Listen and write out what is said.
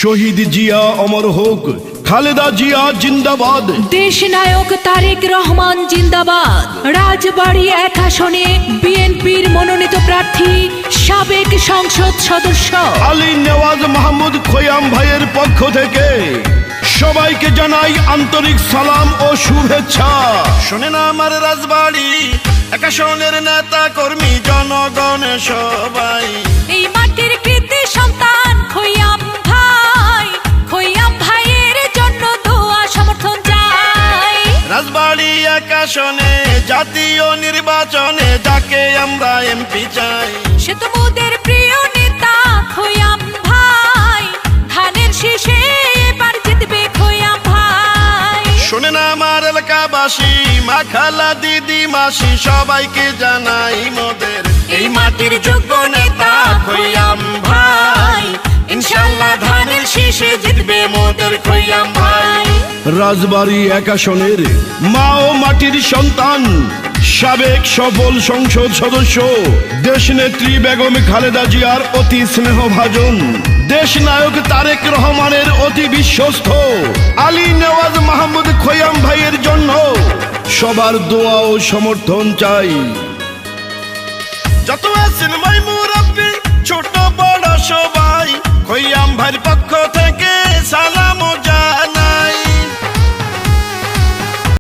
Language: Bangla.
শহীদ জিয়া অমর হোক, খালেদা জিয়া জিন্দাবাদ। দেশ নায়ক তারেক রহমান জিন্দাবাদ। রাজবাড়ী 1 আসনে বিএনপির মনোনীত প্রার্থী সাবেক সংসদ সদস্য আলী নেওয়াজ মাহমুদ খোয়াম ভাইয়ের পক্ষ থেকে সবাইকে জানাই আন্তরিক সালাম ও শুভেচ্ছা। শোনেন আমার রাজবাড়ী 1 আসনের নেতা কর্মী জনগণ সবাই, এই মাটির কৃতি সন্তান খোয়াম ভাই, খোয়াম ভাইয়ের জন্য দোয়া সমর্থন চাই। রাজবাড়ী 1 আসনে জাতীয় নির্বাচনে যাকে আমরা এমপি চাই, সে তো মোদের প্রিয় নেতা খোয়াম ভাই, ধানের শীষে এবার জিতবে খোয়াম ভাই। শোনেন আমার এলাকাবাসী, মা খালা দিদি মাসি সবাইকে জানাই মোদের এই মাটির যোগ্য নেতা খোয়াম ভাই, ইনশাআল্লাহ ধানের শীষে জিতবে মোদের খোয়াম ভাই। রাজবাড়ী 1 আসনের মা ও মাটির সন্তান সাবেক সফল সংসদ সদস্য দেশনেত্রী বেগম খালেদা জিয়ার অতি স্নেহভাজন, দেশ নায়ক তারেক রহমানের অতি বিশ্বস্ত আলী নেওয়াজ মাহমুদ খোয়াম ভাইয়ের জন্য সবার দোয়া ও সমর্থন চাই। যত আছেন